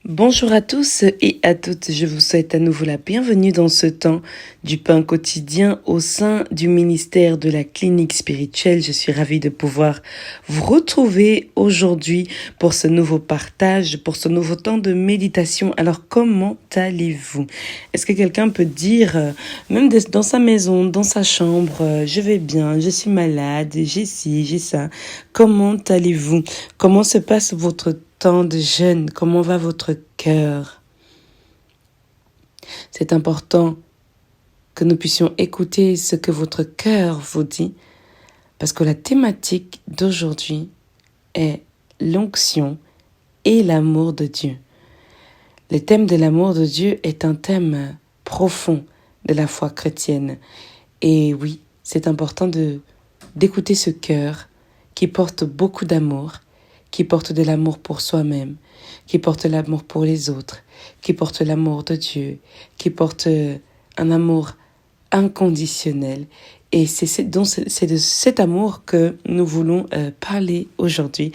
Bonjour à tous et à toutes, je vous souhaite à nouveau la bienvenue dans ce temps du pain quotidien au sein du ministère de la clinique spirituelle. Je suis ravie de pouvoir vous retrouver aujourd'hui pour ce nouveau partage, pour ce nouveau temps de méditation. Alors comment allez-vous? Est-ce que quelqu'un peut dire, même dans sa maison, dans sa chambre, je vais bien, je suis malade, j'ai ci, j'ai ça. Comment allez-vous? Comment se passe votre temps de jeûne? Comment va votre cœur? C'est important que nous puissions écouter ce que votre cœur vous dit, parce que la thématique d'aujourd'hui est l'onction et l'amour de Dieu. Le thème de l'amour de Dieu est un thème profond de la foi chrétienne. Et oui, c'est important d'écouter ce cœur qui porte beaucoup d'amour, qui porte de l'amour pour soi-même, qui porte l'amour pour les autres, qui porte l'amour de Dieu, qui porte un amour inconditionnel. Et c'est de cet amour que nous voulons parler aujourd'hui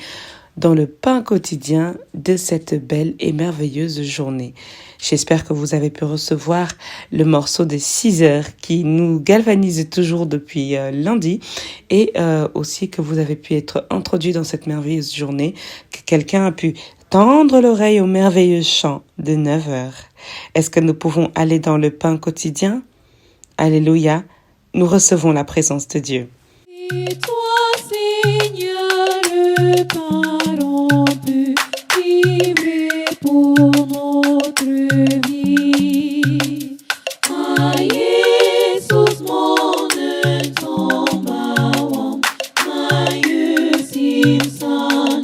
dans le pain quotidien de cette belle et merveilleuse journée. J'espère que vous avez pu recevoir le morceau de 6 heures qui nous galvanise toujours depuis lundi et aussi que vous avez pu être introduit dans cette merveilleuse journée, que quelqu'un a pu tendre l'oreille au merveilleux chant de 9 heures. Est-ce que nous pouvons aller dans le pain quotidien? Alléluia, nous recevons la présence de Dieu. Et toi, Seigneur, le parent peut vivre pour notre vie. A Yesus månen tombawam, Mayu simsanuam.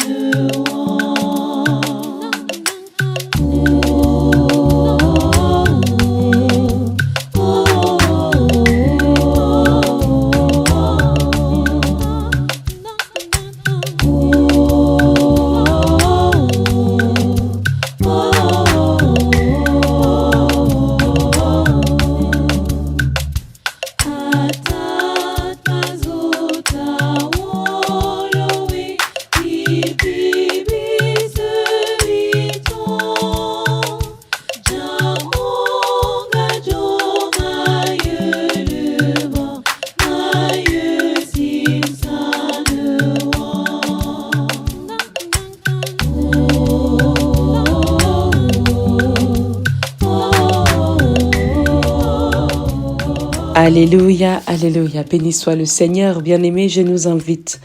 Alléluia, alléluia, béni soit le Seigneur. Bien-aimé, je nous invite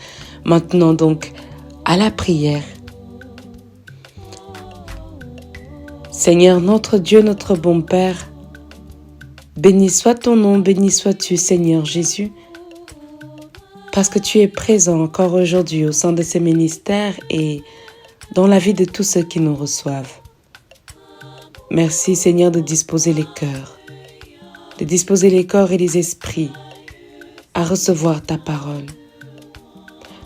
maintenant donc à la prière. Seigneur, notre Dieu, notre bon Père, béni soit ton nom, béni sois-tu, Seigneur Jésus, parce que tu es présent encore aujourd'hui au sein de ces ministères et dans la vie de tous ceux qui nous reçoivent. Merci, Seigneur, de disposer les cœurs, de disposer les corps et les esprits à recevoir ta parole,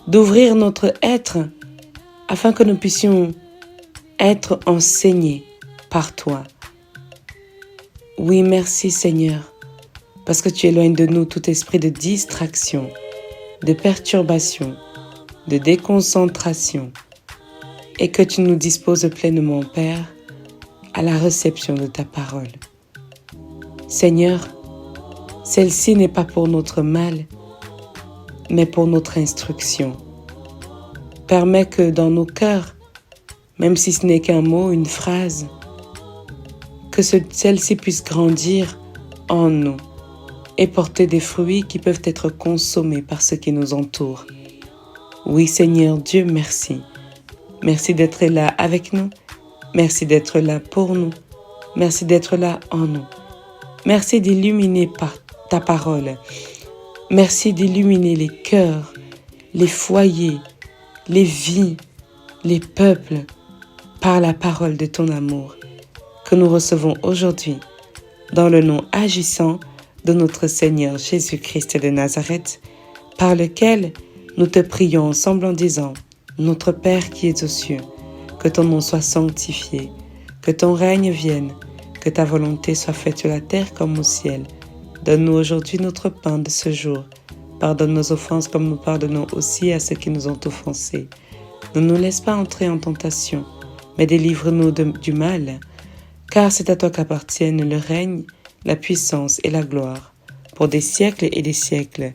d'ouvrir notre être afin que nous puissions être enseignés par toi. Oui, merci Seigneur, parce que tu éloignes de nous tout esprit de distraction, de perturbation, de déconcentration, et que tu nous disposes pleinement, Père, à la réception de ta parole. Seigneur, celle-ci n'est pas pour notre mal, mais pour notre instruction. Permets que dans nos cœurs, même si ce n'est qu'un mot, une phrase, que celle-ci puisse grandir en nous et porter des fruits qui peuvent être consommés par ceux qui nous entourent. Oui, Seigneur Dieu, merci. Merci d'être là avec nous. Merci d'être là pour nous. Merci d'être là en nous. Merci d'illuminer par ta parole. Merci d'illuminer les cœurs, les foyers, les vies, les peuples par la parole de ton amour que nous recevons aujourd'hui dans le nom agissant de notre Seigneur Jésus-Christ de Nazareth, par lequel nous te prions ensemble en disant: Notre Père qui es aux cieux, que ton nom soit sanctifié, que ton règne vienne, que ta volonté soit faite sur la terre comme au ciel. Donne-nous aujourd'hui notre pain de ce jour. Pardonne nos offenses comme nous pardonnons aussi à ceux qui nous ont offensés. Ne nous laisse pas entrer en tentation, mais délivre-nous du mal, car c'est à toi qu'appartiennent le règne, la puissance et la gloire, pour des siècles et des siècles.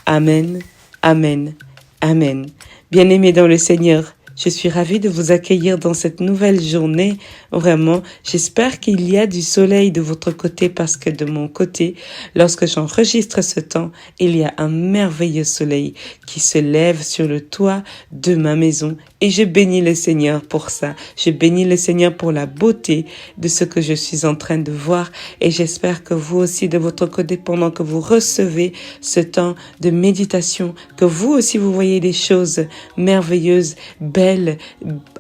Amen, Amen, Amen. Bien-aimés dans le Seigneur, je suis ravie de vous accueillir dans cette nouvelle journée. Vraiment, j'espère qu'il y a du soleil de votre côté parce que de mon côté, lorsque j'enregistre ce temps, il y a un merveilleux soleil qui se lève sur le toit de ma maison et je bénis le Seigneur pour ça. Je bénis le Seigneur pour la beauté de ce que je suis en train de voir et j'espère que vous aussi de votre côté, pendant que vous recevez ce temps de méditation, que vous aussi vous voyez des choses merveilleuses, belles,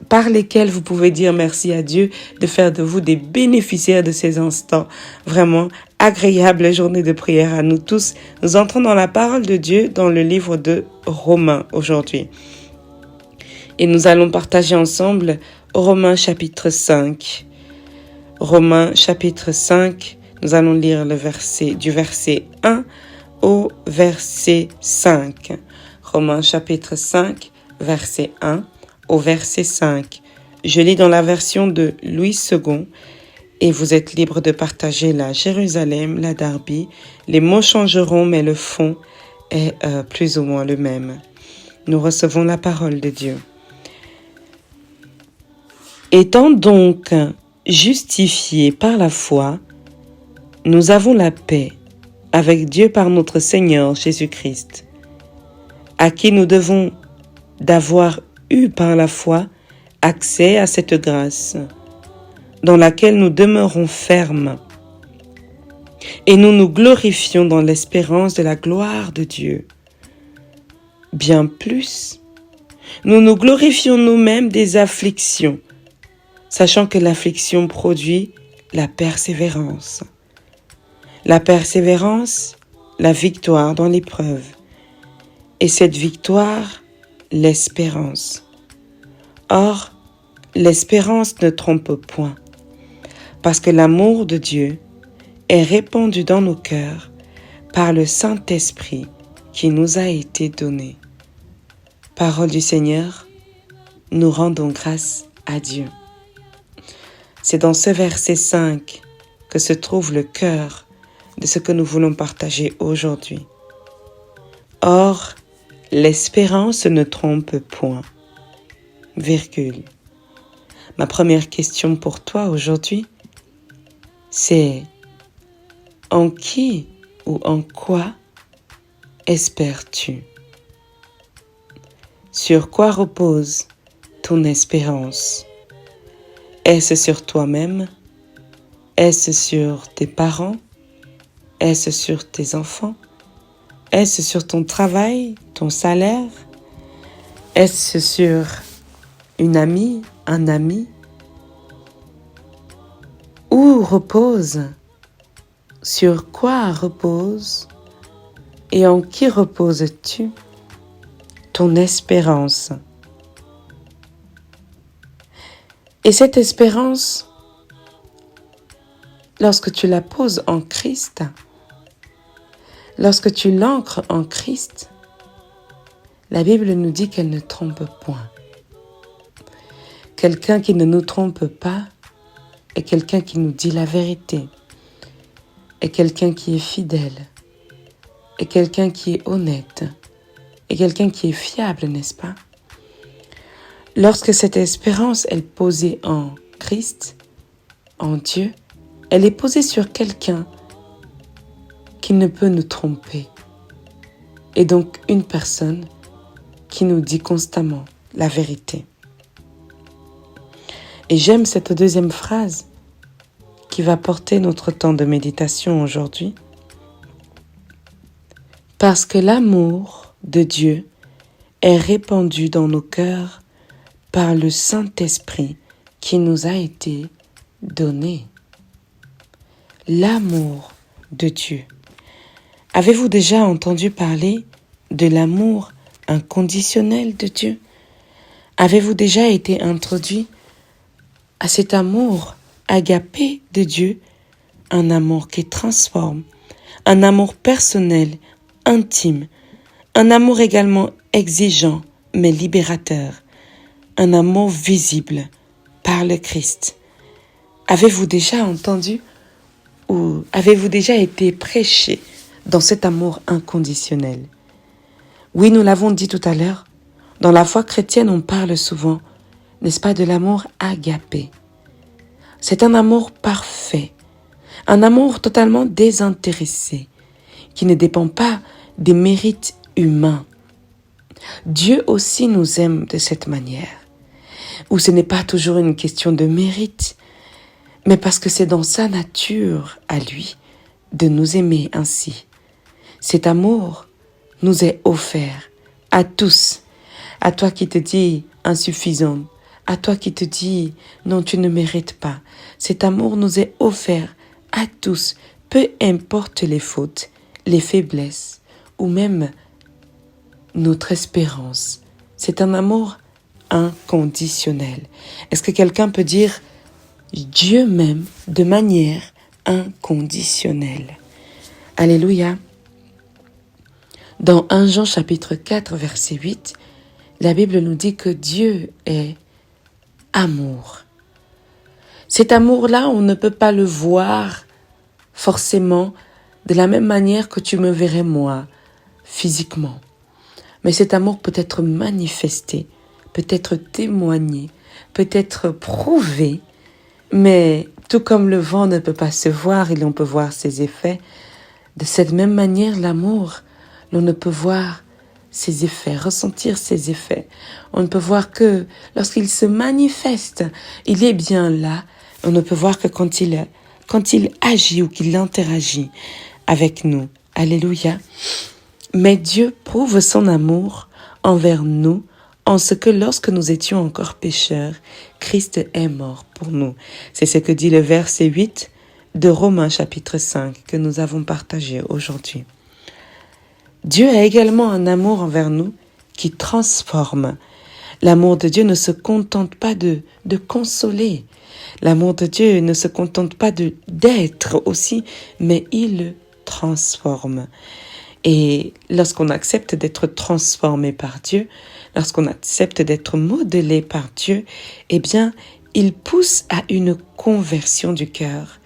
par lesquelles vous pouvez dire merci à Dieu de faire de vous des bénéficiaires de ces instants. Vraiment agréable journée de prière à nous tous. Nous entrons dans la parole de Dieu dans le livre de Romains aujourd'hui. Et nous allons partager ensemble Romains chapitre 5. Romains chapitre 5, nous allons lire du verset 1 au verset 5. Romains chapitre 5, verset 1 au verset 5. Je lis dans la version de Louis II et vous êtes libre de partager la Jérusalem, la Darby. Les mots changeront mais le fond est plus ou moins le même. Nous recevons la parole de Dieu. Étant donc justifiés par la foi, nous avons la paix avec Dieu par notre Seigneur Jésus-Christ, à qui nous devons d'avoir eu par la foi accès à cette grâce, dans laquelle nous demeurons fermes, et nous nous glorifions dans l'espérance de la gloire de Dieu. Bien plus, nous nous glorifions nous-mêmes des afflictions, sachant que l'affliction produit la persévérance. La persévérance, la victoire dans l'épreuve, et cette victoire, l'espérance. Or, l'espérance ne trompe point, parce que l'amour de Dieu est répandu dans nos cœurs par le Saint-Esprit qui nous a été donné. Parole du Seigneur, nous rendons grâce à Dieu. C'est dans ce verset 5 que se trouve le cœur de ce que nous voulons partager aujourd'hui. Or, l'espérance ne trompe point. Virgule. Ma première question pour toi aujourd'hui, c'est en qui ou en quoi espères-tu? Sur quoi repose ton espérance? Est-ce sur toi-même? Est-ce sur tes parents? Est-ce sur tes enfants? Est-ce sur ton travail, ton salaire? Est-ce sur une amie, un ami? Où repose? Sur quoi repose? Et en qui reposes-tu ton espérance? Et cette espérance, lorsque tu la poses en Christ, lorsque tu l'ancres en Christ, la Bible nous dit qu'elle ne trompe point. Quelqu'un qui ne nous trompe pas est quelqu'un qui nous dit la vérité, est quelqu'un qui est fidèle, est quelqu'un qui est honnête, est quelqu'un qui est fiable, n'est-ce pas? Lorsque cette espérance est posée en Christ, en Dieu, elle est posée sur quelqu'un qui ne peut nous tromper. Et donc une personne qui nous dit constamment la vérité. Et j'aime cette deuxième phrase qui va porter notre temps de méditation aujourd'hui. Parce que l'amour de Dieu est répandu dans nos cœurs par le Saint-Esprit qui nous a été donné. L'amour de Dieu. Avez-vous déjà entendu parler de l'amour inconditionnel de Dieu? Avez-vous déjà été introduit à cet amour agapé de Dieu, un amour qui transforme, un amour personnel, intime, un amour également exigeant mais libérateur, un amour visible, par le Christ. Avez-vous déjà entendu ou avez-vous déjà été prêché dans cet amour inconditionnel? Oui, nous l'avons dit tout à l'heure, dans la foi chrétienne, on parle souvent, n'est-ce pas, de l'amour agapé. C'est un amour parfait, un amour totalement désintéressé, qui ne dépend pas des mérites humains. Dieu aussi nous aime de cette manière, où ce n'est pas toujours une question de mérite, mais parce que c'est dans sa nature à lui de nous aimer ainsi. Cet amour nous est offert à tous, à toi qui te dis insuffisant, à toi qui te dis non, tu ne mérites pas. Cet amour nous est offert à tous, peu importe les fautes, les faiblesses ou même notre espérance. C'est un amour inconditionnel. Est-ce que quelqu'un peut dire Dieu m'aime de manière inconditionnelle? Alléluia. Dans 1 Jean chapitre 4 verset 8, la Bible nous dit que Dieu est amour. Cet amour-là, on ne peut pas le voir forcément de la même manière que tu me verrais moi, physiquement. Mais cet amour peut être manifesté, peut être témoigné, peut être prouvé, mais tout comme le vent ne peut pas se voir et l'on peut voir ses effets, de cette même manière, l'amour, l'on ne peut voir ses effets, ressentir ses effets. On ne peut voir que lorsqu'il se manifeste, il est bien là. On ne peut voir que quand il agit ou qu'il interagit avec nous. Alléluia. Mais Dieu prouve son amour envers nous en ce que lorsque nous étions encore pécheurs, Christ est mort pour nous. C'est ce que dit le verset 8 de Romains chapitre 5 que nous avons partagé aujourd'hui. Dieu a également un amour envers nous qui transforme. L'amour de Dieu ne se contente pas de consoler. L'amour de Dieu ne se contente pas d'être aussi, mais il transforme. Et lorsqu'on accepte d'être transformé par Dieu, lorsqu'on accepte d'être modelé par Dieu, eh bien, il pousse à une conversion du cœur.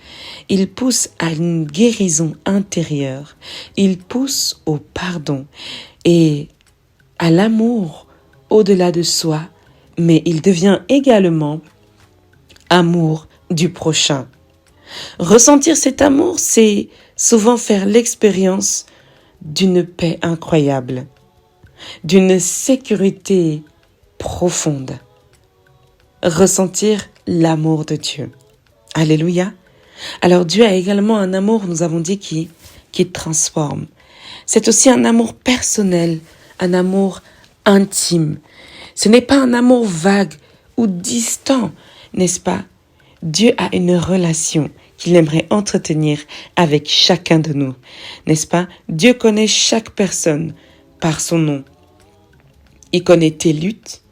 Il pousse à une guérison intérieure. Il pousse au pardon et à l'amour au-delà de soi, mais il devient également amour du prochain. Ressentir cet amour, c'est souvent faire l'expérience d'une paix incroyable, d'une sécurité profonde. Ressentir l'amour de Dieu. Alléluia. Alors Dieu a également un amour, nous avons dit, qui transforme. C'est aussi un amour personnel, un amour intime. Ce n'est pas un amour vague ou distant, n'est-ce pas? Dieu a une relation qu'il aimerait entretenir avec chacun de nous, n'est-ce pas? Dieu connaît chaque personne par son nom. Il connaît tes luttes,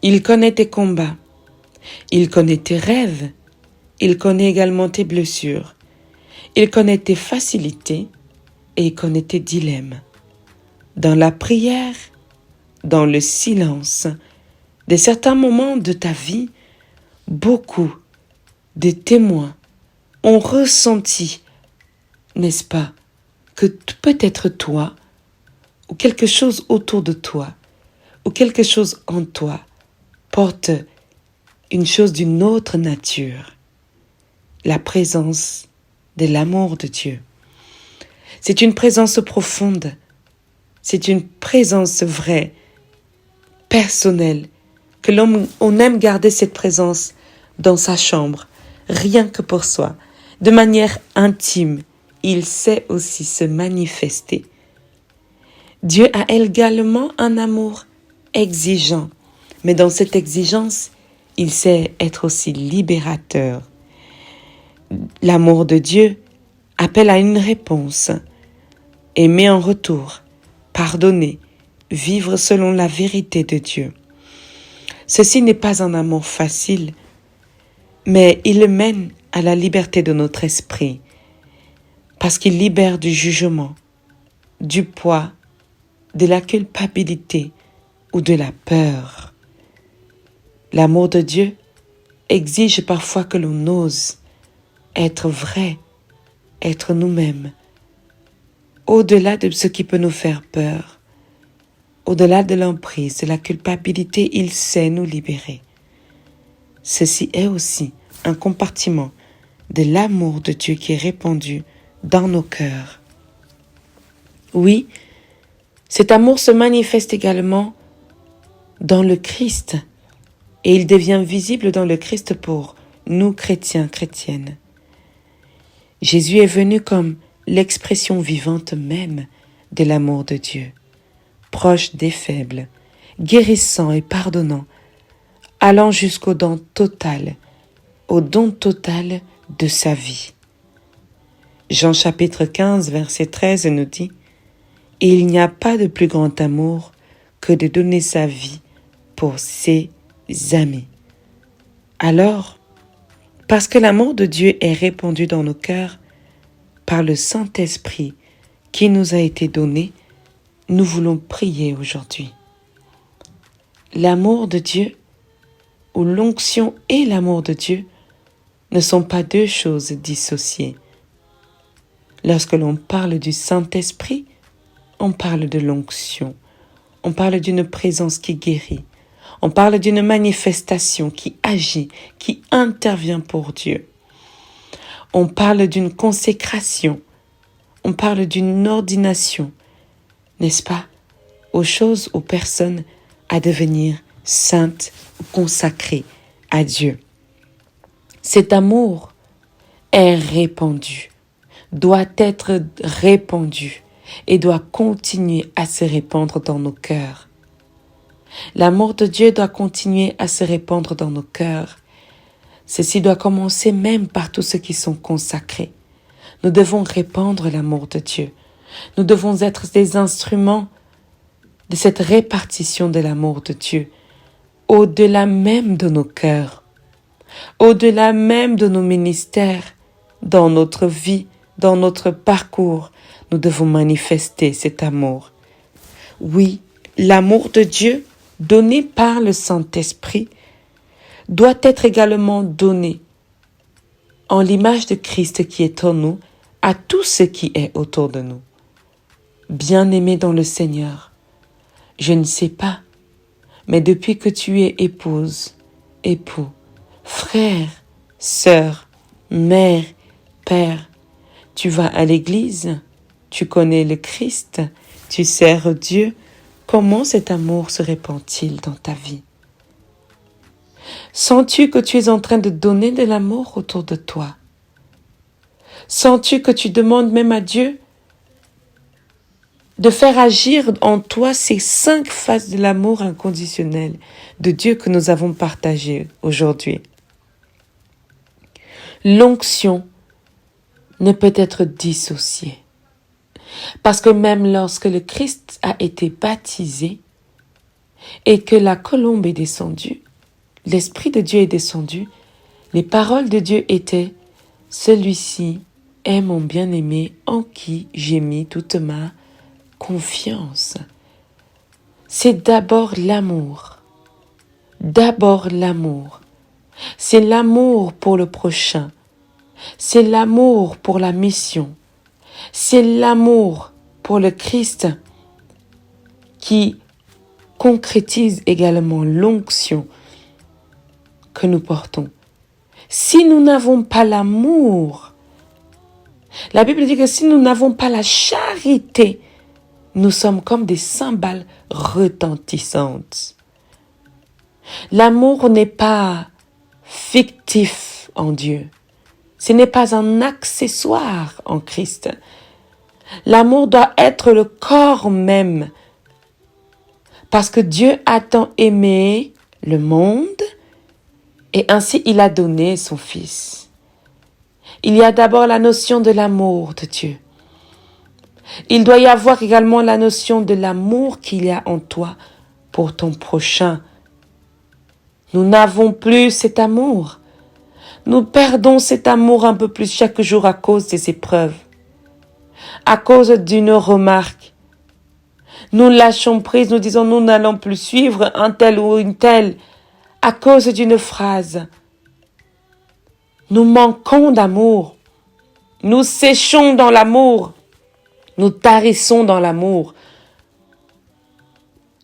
il connaît tes combats, il connaît tes rêves, il connaît également tes blessures, il connaît tes facilités et il connaît tes dilemmes. Dans la prière, dans le silence, de certains moments de ta vie, beaucoup de témoins ont ressenti, n'est-ce pas, que peut-être toi, ou quelque chose autour de toi, ou quelque chose en toi, porte une chose d'une autre nature, la présence de l'amour de Dieu. C'est une présence profonde, c'est une présence vraie, personnelle, que on aime garder cette présence dans sa chambre, rien que pour soi, de manière intime. Il sait aussi se manifester. Dieu a également un amour exigeant, mais dans cette exigence, il sait être aussi libérateur. L'amour de Dieu appelle à une réponse, aimer en retour, pardonner, vivre selon la vérité de Dieu. Ceci n'est pas un amour facile, mais il mène à la liberté de notre esprit, parce qu'il libère du jugement, du poids, de la culpabilité ou de la peur. L'amour de Dieu exige parfois que l'on ose être vrai, être nous-mêmes, au-delà de ce qui peut nous faire peur, au-delà de l'emprise, de la culpabilité, il sait nous libérer. Ceci est aussi un compartiment de l'amour de Dieu qui est répandu dans nos cœurs. Oui, cet amour se manifeste également dans le Christ et il devient visible dans le Christ pour nous chrétiens, chrétiennes. Jésus est venu comme l'expression vivante même de l'amour de Dieu, proche des faibles, guérissant et pardonnant, allant jusqu'au don total, au don total de sa vie. Jean chapitre 15, verset 13 nous dit « Il n'y a pas de plus grand amour que de donner sa vie pour ses amis. » Alors, parce que l'amour de Dieu est répandu dans nos cœurs par le Saint-Esprit qui nous a été donné, nous voulons prier aujourd'hui. L'amour de Dieu, ou l'onction et l'amour de Dieu, ne sont pas deux choses dissociées. Lorsque l'on parle du Saint-Esprit, on parle de l'onction, on parle d'une présence qui guérit, on parle d'une manifestation qui agit, qui intervient pour Dieu. On parle d'une consécration, on parle d'une ordination, n'est-ce pas, aux choses, aux personnes à devenir saintes ou consacrées à Dieu. Cet amour est répandu, doit être répandu et doit continuer à se répandre dans nos cœurs. L'amour de Dieu doit continuer à se répandre dans nos cœurs. Ceci doit commencer même par tous ceux qui sont consacrés. Nous devons répandre l'amour de Dieu. Nous devons être des instruments de cette répartition de l'amour de Dieu, au-delà même de nos cœurs, au-delà même de nos ministères, dans notre vie, dans notre parcours. Nous devons manifester cet amour. Oui, l'amour de Dieu, donné par le Saint-Esprit, doit être également donné en l'image de Christ qui est en nous à tout ce qui est autour de nous. Bien-aimé dans le Seigneur, je ne sais pas, mais depuis que tu es épouse, époux, frère, sœur, mère, père, tu vas à l'église, tu connais le Christ, tu sers Dieu, comment cet amour se répand-il dans ta vie? Sens-tu que tu es en train de donner de l'amour autour de toi? Sens-tu que tu demandes même à Dieu de faire agir en toi ces 5 faces de l'amour inconditionnel de Dieu que nous avons partagé aujourd'hui? L'onction ne peut être dissociée. Parce que même lorsque le Christ a été baptisé et que la colombe est descendue, l'Esprit de Dieu est descendu, les paroles de Dieu étaient « Celui-ci est mon bien-aimé en qui j'ai mis toute ma confiance. » C'est d'abord l'amour. D'abord l'amour. C'est l'amour pour le prochain. C'est l'amour pour la mission. C'est l'amour pour le Christ qui concrétise également l'onction que nous portons. Si nous n'avons pas l'amour, la Bible dit que si nous n'avons pas la charité, nous sommes comme des cymbales retentissantes. L'amour n'est pas fictif en Dieu. Ce n'est pas un accessoire en Christ. L'amour doit être le corps même. Parce que Dieu a tant aimé le monde et ainsi il a donné son Fils. Il y a d'abord la notion de l'amour de Dieu. Il doit y avoir également la notion de l'amour qu'il y a en toi pour ton prochain. Nous n'avons plus cet amour. Nous perdons cet amour un peu plus chaque jour à cause des épreuves, à cause d'une remarque. Nous lâchons prise, nous disons nous n'allons plus suivre un tel ou une telle à cause d'une phrase. Nous manquons d'amour. Nous séchons dans l'amour. Nous tarissons dans l'amour.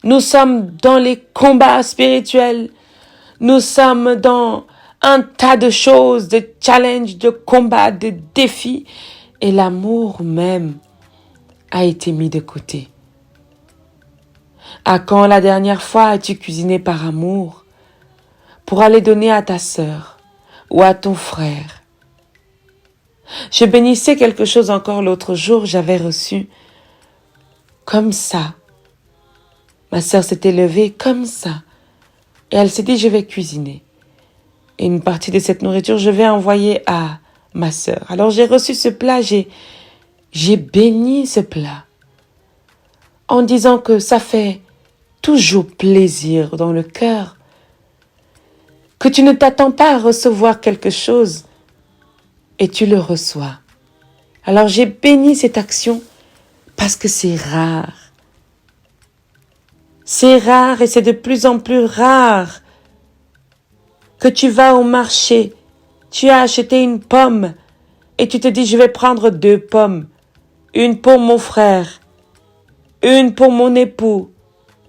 Nous sommes dans les combats spirituels. Nous sommes dans un tas de choses, de challenges, de combats, de défis. Et l'amour même a été mis de côté. À quand la dernière fois as-tu cuisiné par amour pour aller donner à ta sœur ou à ton frère? Je bénissais quelque chose encore l'autre jour, j'avais reçu comme ça. Ma sœur s'était levée comme ça et elle s'est dit je vais cuisiner. Et une partie de cette nourriture je vais envoyer à ma sœur. Alors j'ai reçu ce plat, j'ai béni ce plat en disant que ça fait toujours plaisir dans le cœur, que tu ne t'attends pas à recevoir quelque chose et tu le reçois. Alors j'ai béni cette action parce que c'est rare. C'est rare et c'est de plus en plus rare que tu vas au marché, tu as acheté une pomme et tu te dis je vais prendre 2 pommes, une pour mon frère, une pour mon époux,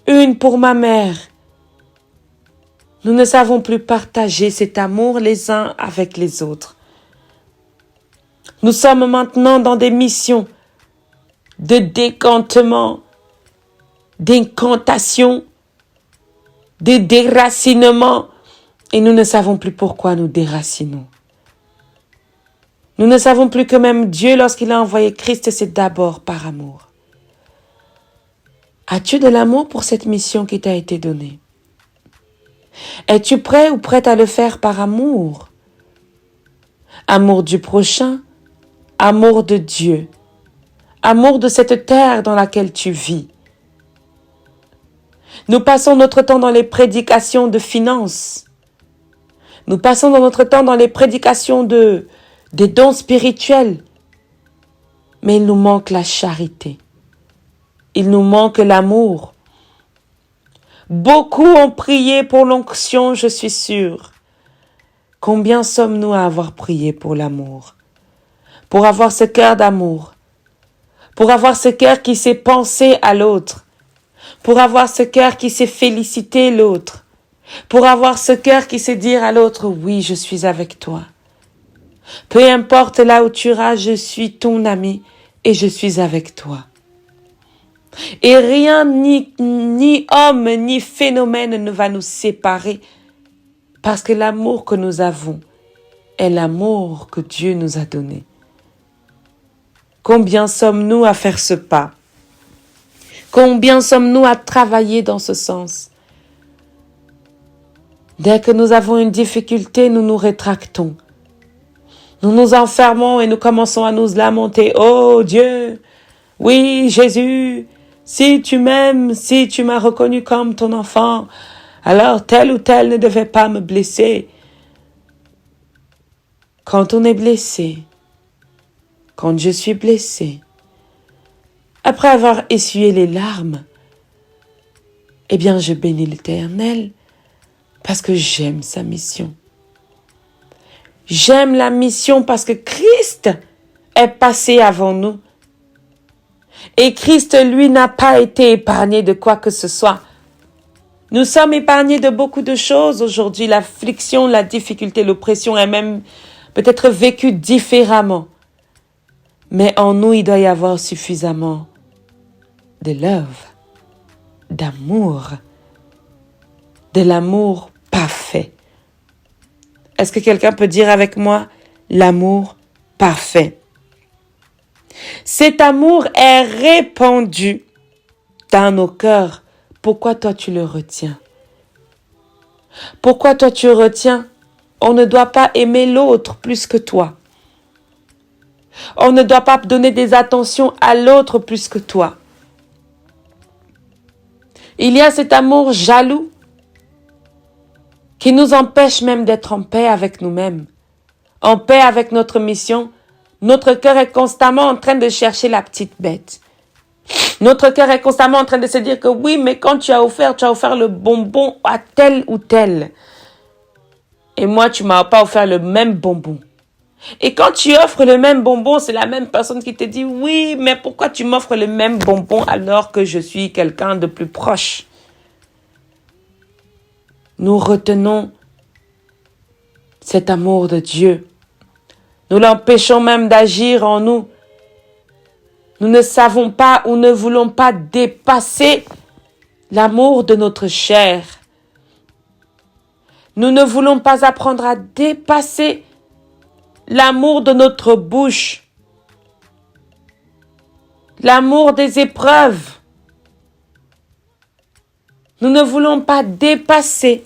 une pour ma mère. Nous ne savons plus partager cet amour les uns avec les autres. Nous sommes maintenant dans des missions de décantement, d'incantation, de déracinement, et nous ne savons plus pourquoi nous déracinons. Nous ne savons plus que même Dieu, lorsqu'il a envoyé Christ, c'est d'abord par amour. As-tu de l'amour pour cette mission qui t'a été donnée? Es-tu prêt ou prête à le faire par amour? Amour du prochain, amour de Dieu, amour de cette terre dans laquelle tu vis. Nous passons notre temps dans les prédications de finances. Nous passons notre temps dans les prédications des dons spirituels. Mais il nous manque la charité. Il nous manque l'amour. Beaucoup ont prié pour l'onction, je suis sûre. Combien sommes-nous à avoir prié pour l'amour? Pour avoir ce cœur d'amour. Pour avoir ce cœur qui sait penser à l'autre. Pour avoir ce cœur qui sait féliciter l'autre. Pour avoir ce cœur qui sait dire à l'autre, oui, je suis avec toi. Peu importe là où tu iras, je suis ton ami et je suis avec toi. Et rien, ni homme, ni phénomène ne va nous séparer parce que l'amour que nous avons est l'amour que Dieu nous a donné. Combien sommes-nous à faire ce pas? Combien sommes-nous à travailler dans ce sens? Dès que nous avons une difficulté, nous nous rétractons. Nous nous enfermons et nous commençons à nous lamenter. Oh Dieu, oui Jésus, si tu m'aimes, si tu m'as reconnu comme ton enfant, alors tel ou tel ne devait pas me blesser. Quand on est blessé, quand je suis blessé, après avoir essuyé les larmes, eh bien je bénis l'Éternel parce que j'aime sa mission. J'aime la mission parce que Christ est passé avant nous. Et Christ, lui, n'a pas été épargné de quoi que ce soit. Nous sommes épargnés de beaucoup de choses aujourd'hui. L'affliction, la difficulté, l'oppression est même peut-être vécue différemment. Mais en nous, il doit y avoir suffisamment de love, d'amour, de l'amour parfait. Est-ce que quelqu'un peut dire avec moi l'amour parfait? Cet amour est répandu dans nos cœurs. Pourquoi toi tu le retiens? Pourquoi toi tu retiens? On ne doit pas aimer l'autre plus que toi. On ne doit pas donner des attentions à l'autre plus que toi. Il y a cet amour jaloux qui nous empêche même d'être en paix avec nous-mêmes, en paix avec notre mission. Notre cœur est constamment en train de chercher la petite bête. Notre cœur est constamment en train de se dire que oui, mais quand tu as offert le bonbon à tel ou tel. Et moi, tu m'as pas offert le même bonbon. Et quand tu offres le même bonbon, c'est la même personne qui te dit, oui, mais pourquoi tu m'offres le même bonbon alors que je suis quelqu'un de plus proche? Nous retenons cet amour de Dieu. Nous l'empêchons même d'agir en nous. Nous ne savons pas ou ne voulons pas dépasser l'amour de notre chair. Nous ne voulons pas apprendre à dépasser l'amour de notre bouche, l'amour des épreuves. Nous ne voulons pas dépasser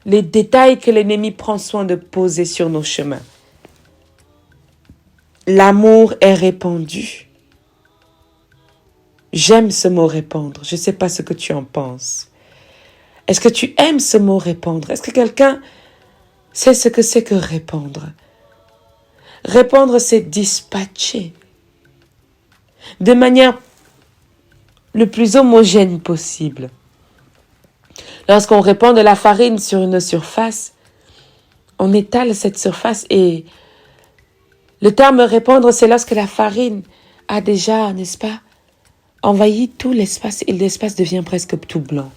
les détails que l'ennemi prend soin de poser sur nos chemins. L'amour est répandu. J'aime ce mot répandre. Je ne sais pas ce que tu en penses. Est-ce que tu aimes ce mot répandre? Est-ce que quelqu'un sait ce que c'est que répandre? Répandre, c'est dispatcher de manière le plus homogène possible. Lorsqu'on répand de la farine sur une surface, on étale cette surface et le terme répandre, c'est lorsque la farine a déjà, n'est-ce pas, envahi tout l'espace et l'espace devient presque tout blanc.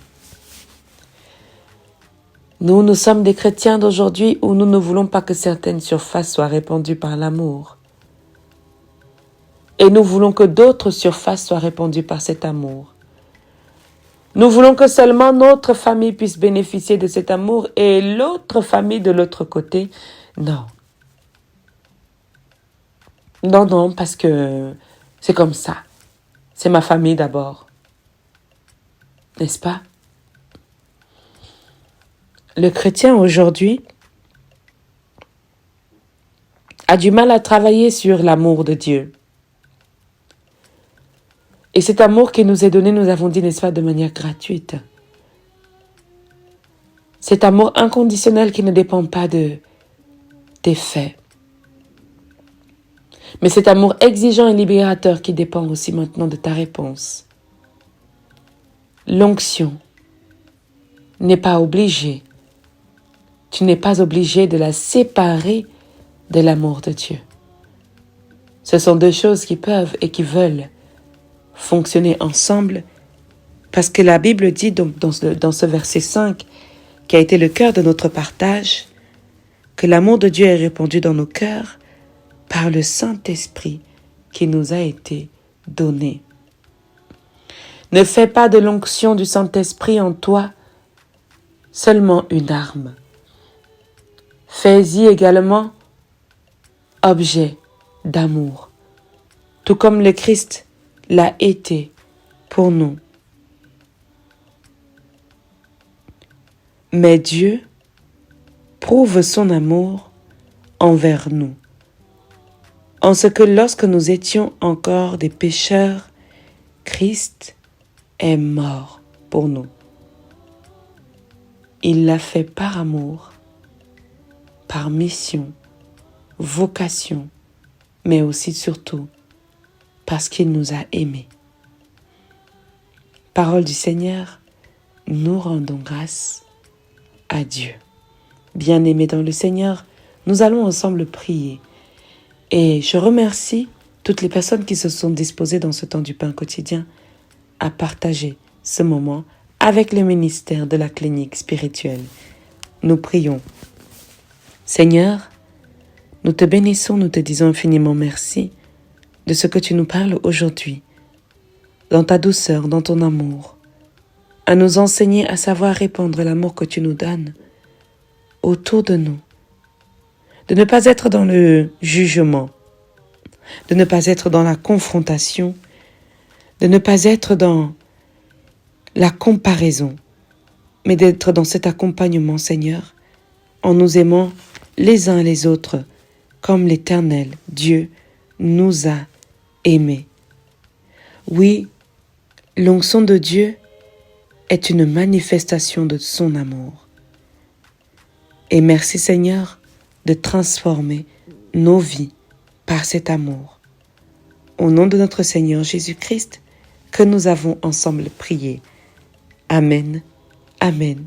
Nous sommes des chrétiens d'aujourd'hui où nous ne voulons pas que certaines surfaces soient répandues par l'amour. Et nous voulons que d'autres surfaces soient répandues par cet amour. Nous voulons que seulement notre famille puisse bénéficier de cet amour et l'autre famille de l'autre côté, non. Non, parce que c'est comme ça. C'est ma famille d'abord. N'est-ce pas? Le chrétien aujourd'hui a du mal à travailler sur l'amour de Dieu. Et cet amour qui nous est donné, nous avons dit, n'est-ce pas, de manière gratuite. Cet amour inconditionnel qui ne dépend pas des faits. Mais cet amour exigeant et libérateur qui dépend aussi maintenant de ta réponse. L'onction n'est pas obligée. Tu n'es pas obligé de la séparer de l'amour de Dieu. Ce sont deux choses qui peuvent et qui veulent fonctionner ensemble parce que la Bible dit donc dans ce verset 5 qui a été le cœur de notre partage que l'amour de Dieu est répandu dans nos cœurs par le Saint-Esprit qui nous a été donné. Ne fais pas de l'onction du Saint-Esprit en toi seulement une arme. Fais-y également objet d'amour, tout comme le Christ l'a été pour nous. Mais Dieu prouve son amour envers nous, en ce que lorsque nous étions encore des pécheurs, Christ est mort pour nous. Il l'a fait par amour, par mission, vocation, mais aussi surtout parce qu'il nous a aimés. Parole du Seigneur, nous rendons grâce à Dieu. Bien-aimés dans le Seigneur, nous allons ensemble prier. Et je remercie toutes les personnes qui se sont disposées dans ce temps du pain quotidien à partager ce moment avec le ministère de la clinique spirituelle. Nous prions. Seigneur, nous te bénissons, nous te disons infiniment merci de ce que tu nous parles aujourd'hui, dans ta douceur, dans ton amour, à nous enseigner à savoir répandre l'amour que tu nous donnes autour de nous, de ne pas être dans le jugement, de ne pas être dans la confrontation, de ne pas être dans la comparaison, mais d'être dans cet accompagnement, Seigneur, en nous aimant les uns les autres, comme l'Éternel Dieu nous a aimés. Oui, l'onction de Dieu est une manifestation de son amour. Et merci Seigneur de transformer nos vies par cet amour. Au nom de notre Seigneur Jésus-Christ, que nous avons ensemble prié. Amen, Amen,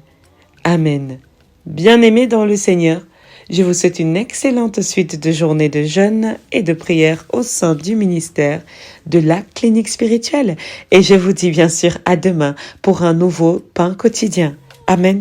Amen Bien-aimés dans le Seigneur, je vous souhaite une excellente suite de journées de jeûne et de prière au sein du ministère de la clinique spirituelle. Et je vous dis bien sûr à demain pour un nouveau pain quotidien. Amen.